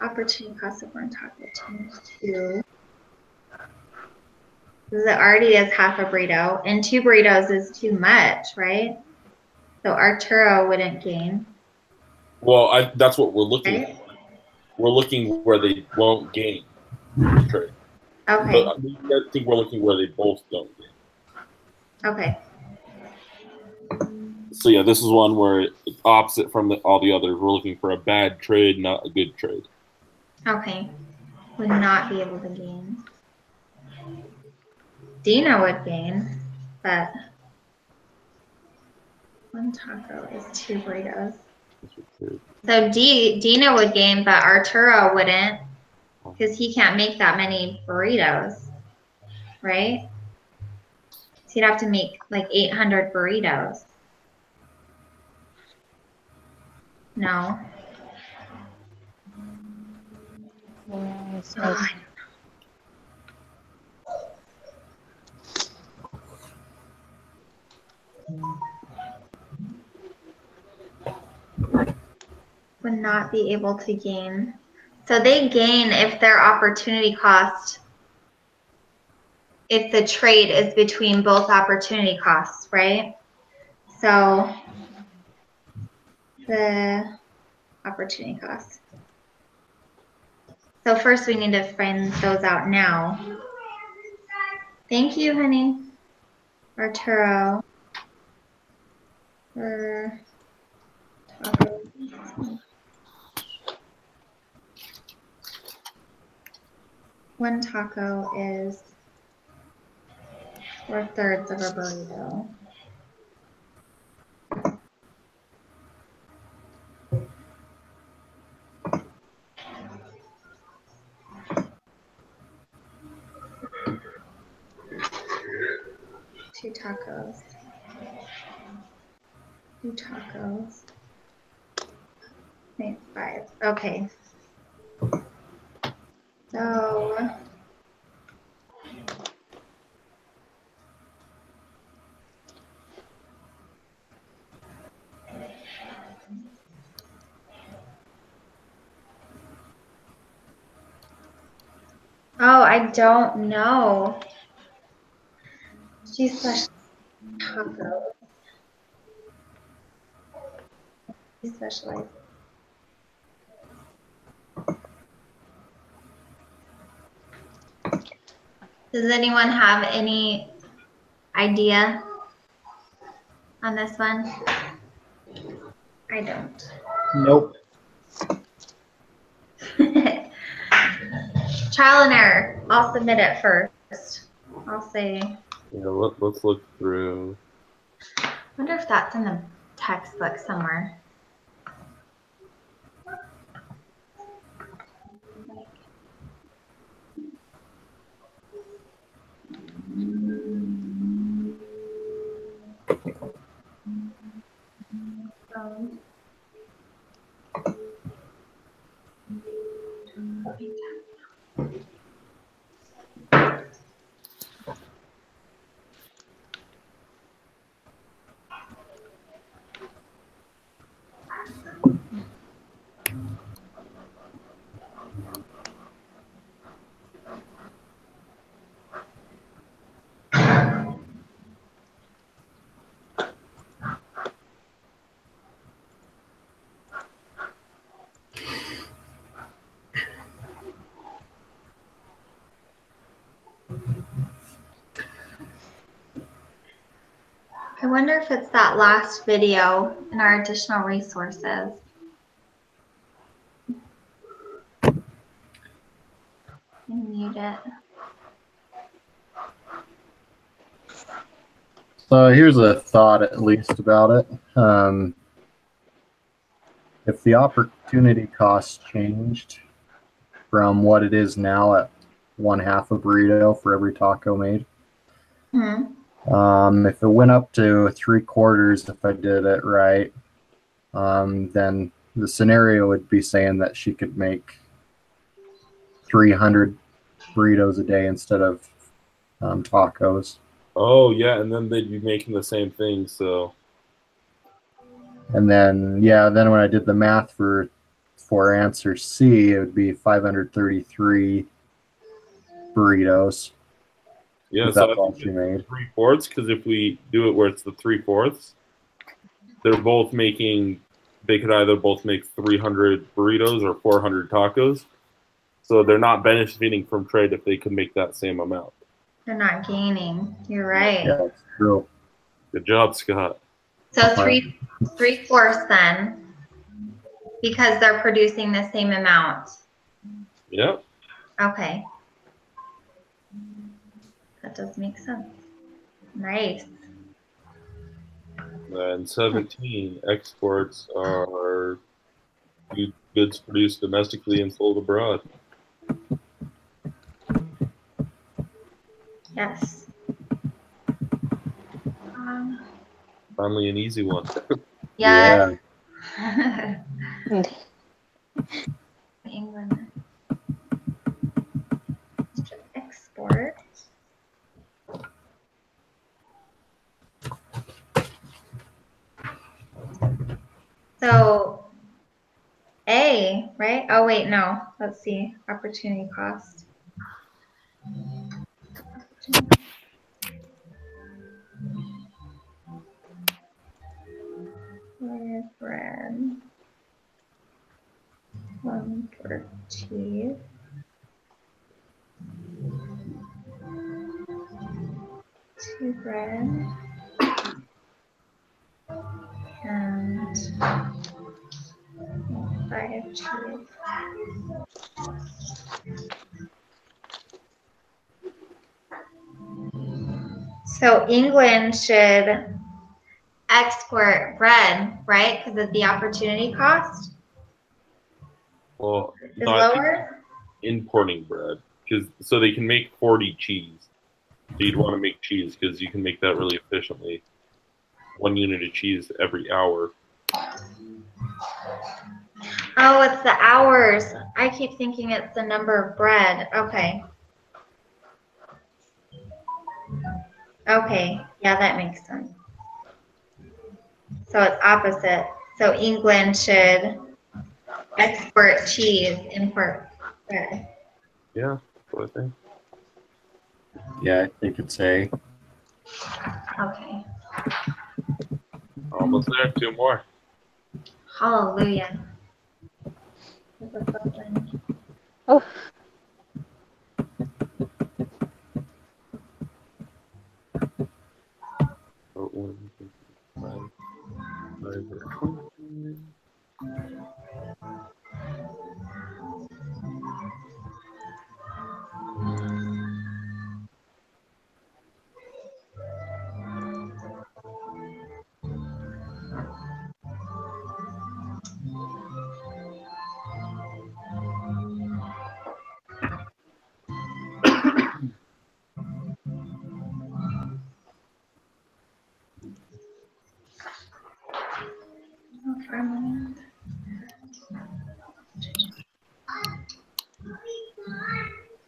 Opportunity cost of one taco change to. Because it already is half a burrito, and 2 burritos is too much, right? So Arturo wouldn't gain, Well, that's what we're looking right? for. We're looking where they won't gain trade. Okay, But I think we're looking where they both don't gain. okay. So yeah, this is one where it's opposite from all the others. We're looking for a bad trade, not a good trade. Okay. Would not be able to gain. Dina would gain, but 1 taco is 2 burritos. So Dina would gain, but Arturo wouldn't, because he can't make that many burritos, right? So he'd have to make like 800 burritos. No. Yes, Oh, would not be able to gain. So they gain if their opportunity cost, if the trade is between both opportunity costs, right? So the opportunity cost. So first we need to find those out now. Thank you, honey. Arturo. For taco. One taco is 4/3 of a burrito. Two tacos. 2 tacos. Wait, 5. Okay. So oh, I don't know. She's special tacos. She specializes. Does anyone have any idea on this one? I don't. Nope. Trial and error. I'll submit it first. I'll say. Yeah, let's look through. I wonder if that's in the textbook somewhere. I wonder if it's that last video in our additional resources. Mute it. So here's a thought, at least, about it. If the opportunity cost changed from what it is now at 1/2 a burrito for every taco made, if it went up to 3/4, if I did it right, then the scenario would be saying that she could make 300 burritos a day instead of tacos. Oh yeah, and then they'd be making the same thing. So And then then when I did the math for answer C, it would be 533 burritos. yeah, If so that's I all think she it's made. 3/4 because if we do it where it's the 3/4, they're both making. They could either both make 300 burritos or 400 tacos. So they're not benefiting from trade if they could make that same amount. They're not gaining. You're right. Yeah, that's true. Good job, Scott. So three-fourths then, because they're producing the same amount. Yep. Okay. That does make sense. Nice. And 17, exports are goods produced domestically and sold abroad. Yes. Finally, an easy one. Yes. Mm. England. Export. So A, right? Oh wait, no. Let's see. Opportunity cost. Bread. 1 for cheese. 2 bread. And 5 cheese. So England should export bread, right? Because of the opportunity cost Well, is no, I think lower. importing bread so they can make 40 cheese. So you'd want to make cheese because you can make that really efficiently. 1 unit of cheese every hour. Oh, it's the hours. I keep thinking it's the number of bread. Okay. Okay. Yeah, that makes sense. So it's opposite. So England should export cheese, import bread. Yeah, that's what I think. Yeah, I think it's A. Okay. Almost there. 2 more. Hallelujah. Oh, Oh, 1, 2, 5, 5, 20.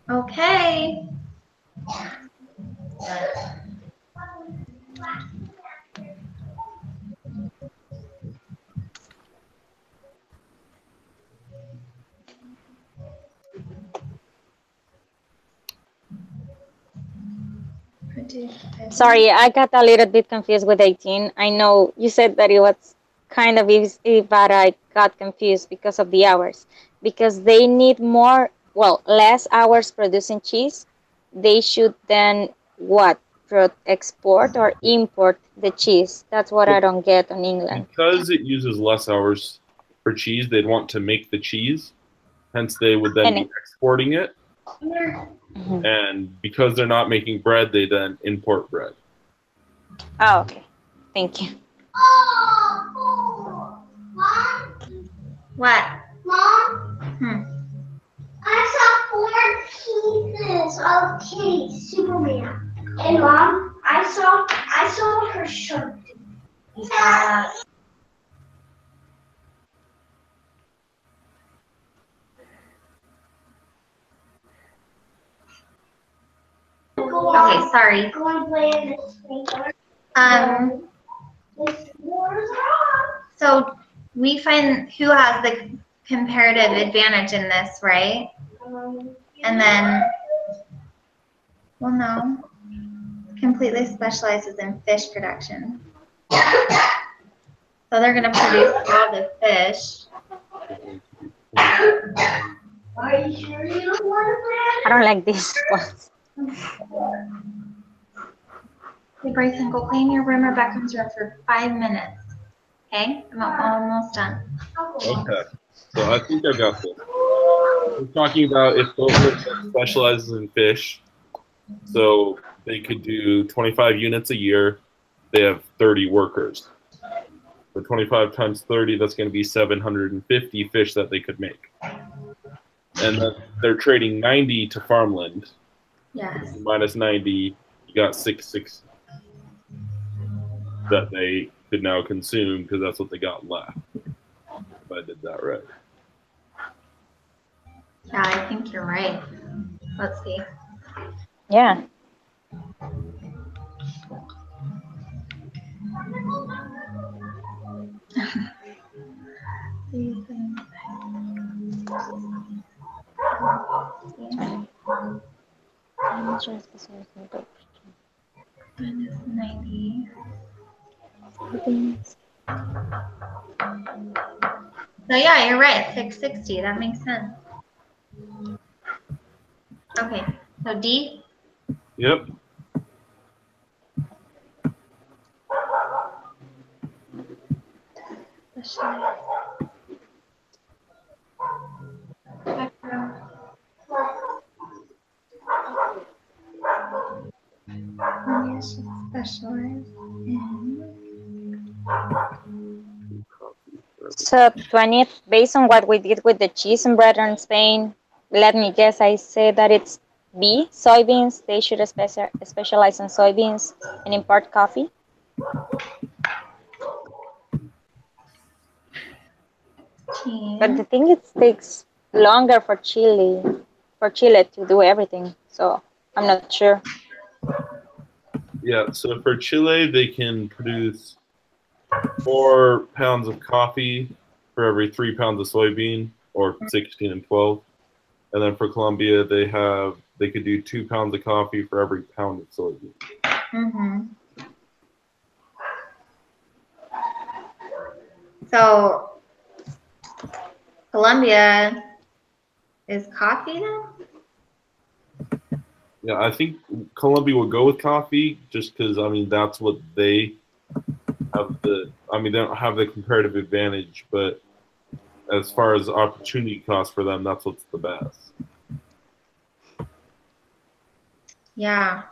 Okay. sorry, I got a little bit confused with 18. I know you said that it was kind of easy, but I got confused because of the hours. Because they need less hours producing cheese. They should then what? Export or import the cheese? That's what I don't get on England. Because it uses less hours for cheese, they'd want to make the cheese. Hence, they would then be exporting it. Mhm. And because they're not making bread, they then import bread. Oh, okay. Thank you. What? Mom, I saw 4 pieces of Kitty Superman. And Mom, I saw her shirt. Okay, sorry. I want to play in this paper. This water's hot. So we find who has the comparative advantage in this, right? And then, well, no, completely specializes in fish production. So they're going to produce all the fish. Are you sure you don't want to play? I don't like this one. Hey, Bryson, go clean your room or Beckham's room for 5 minutes. Okay? I'm almost done. Okay. So I think I got this. We're talking about if Boatlift specializes in fish, so they could do 25 units a year. They have 30 workers. So 25 times 30, that's going to be 750 fish that they could make. And then they're trading 90 to farmland. Yes. Minus 90, you got 660 that they could now consume because that's what they got left. If I did that right. Yeah, I think you're right. Let's see. Yeah. Minus 90. So yeah, you're right. 660. That makes sense. Okay. So D. Yep. Specialized. Specialized in. So 20, based on what we did with the cheese and bread in Spain, let me guess, I say that it's B, soybeans. They should specialize in soybeans and import coffee. But the thing it takes longer for Chile to do everything. So I'm not sure. Yeah, so for Chile, they can produce 4 pounds of coffee for every 3 pounds of soybean, or 16 and 12. And then for Colombia, they could do 2 pounds of coffee for every pound of soybean. Mm-hmm. So Colombia is coffee then? Yeah, I think Colombia will go with coffee just because, I mean, that's what they have they don't have the comparative advantage, but as far as opportunity cost for them, that's what's the best. Yeah.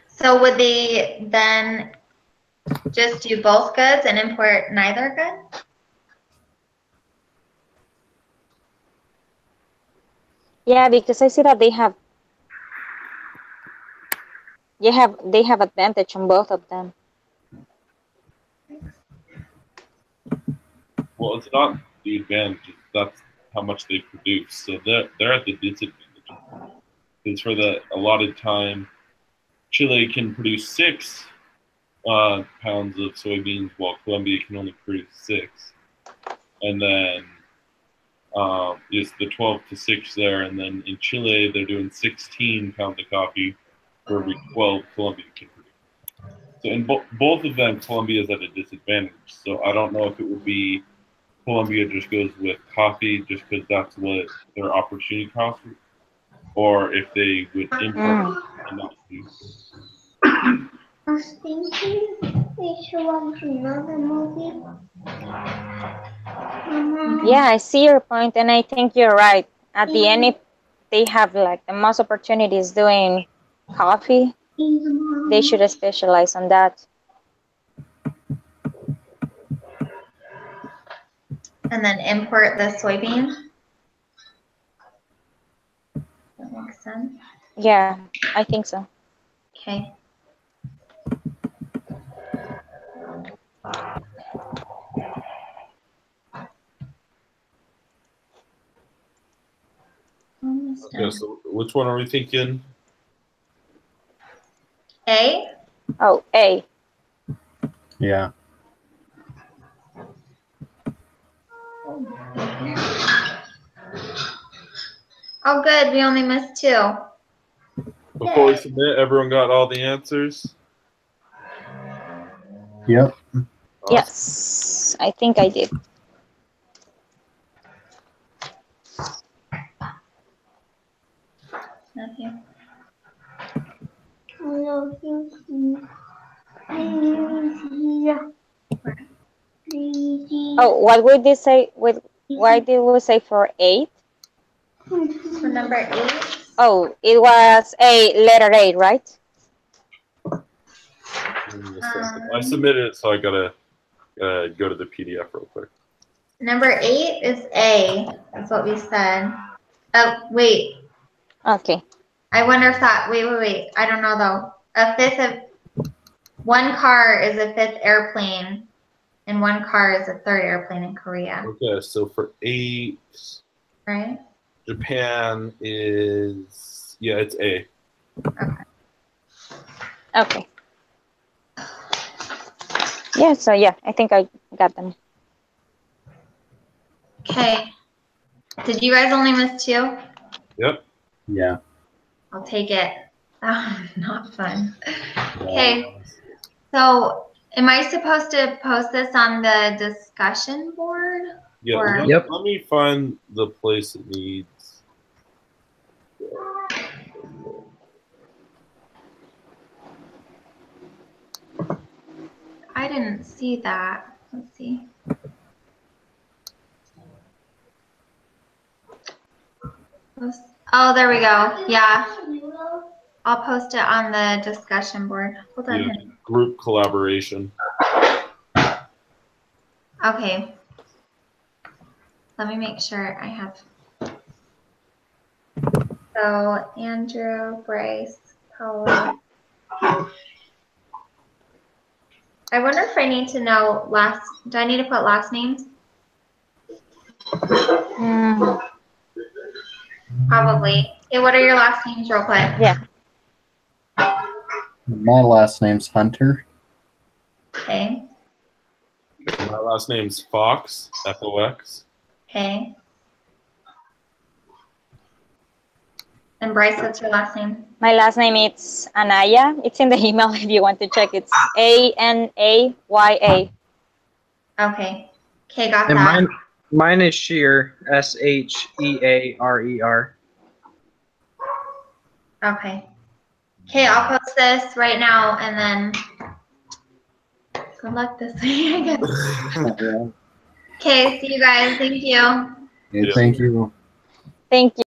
So would they then just do both goods and import neither good? Yeah, because I see that they have advantage on both of them. Well, it's not the advantage; that's how much they produce. So they're at the disadvantage. Because for the allotted time, Chile can produce 6 pounds of soybeans, while Colombia can only produce 6. And then it's the 12 to 6 there. And then in Chile, they're doing 16 pounds of coffee for every 12 Colombia can produce. So in both of them, Colombia is at a disadvantage. So I don't know if it would be Colombia just goes with coffee just because that's what their opportunity cost is, or if they would import and not do. I was thinking we should watch another movie. Yeah, I see your point, and I think you're right. At the end, if they have like the most opportunities doing coffee, they should specialize on that. And then import the soybean? That makes sense. Yeah, I think so. Okay. almost Okay, done. so which one are we thinking? A? Oh, A. Yeah. Oh, good. We only missed 2. Before we submit, everyone got all the answers? Yep. Awesome. Yes, I think I did. Matthew. Oh, what would they say with? Why did we say for 8? For number 8? Oh, it was a letter A, right? Give me a second. I submitted it, so I gotta go to the PDF real quick. Number 8 is A. That's what we said. Oh, wait. Okay. I wonder if that, wait. I don't know though. One car is a 5th airplane, and one car is a 3rd airplane in Korea, Okay, so for 8, right? Japan is, yeah, it's A. Okay. Yeah, so yeah, I think I got them. Okay. Did you guys only miss 2? Yep. Yeah. I'll take it. Oh, not fun. Okay. So, am I supposed to post this on the discussion board? Yeah, Or- Yep. let me find the place it needs. I didn't see that. Let's see. Oh, there we go. Yeah. I'll post it on the discussion board. Hold on. Yeah, group collaboration. Okay. Let me make sure I have. So Andrew, Bryce, Paula. I wonder if I need to know do I need to put last names? Mm, Probably. Okay, what are your last names real quick? yeah. My last name's Hunter. Okay. My last name's Fox, F-O-X. Okay. And Bryce, what's your last name? My last name is Anaya. It's in the email if you want to check. It's Anaya. Okay. Okay, got And that. mine is Shear, Shearer. Okay. Okay, I'll post this right now and then good luck this week, I guess. Yeah. Okay, see you guys. Thank you. Thank you. Thank you.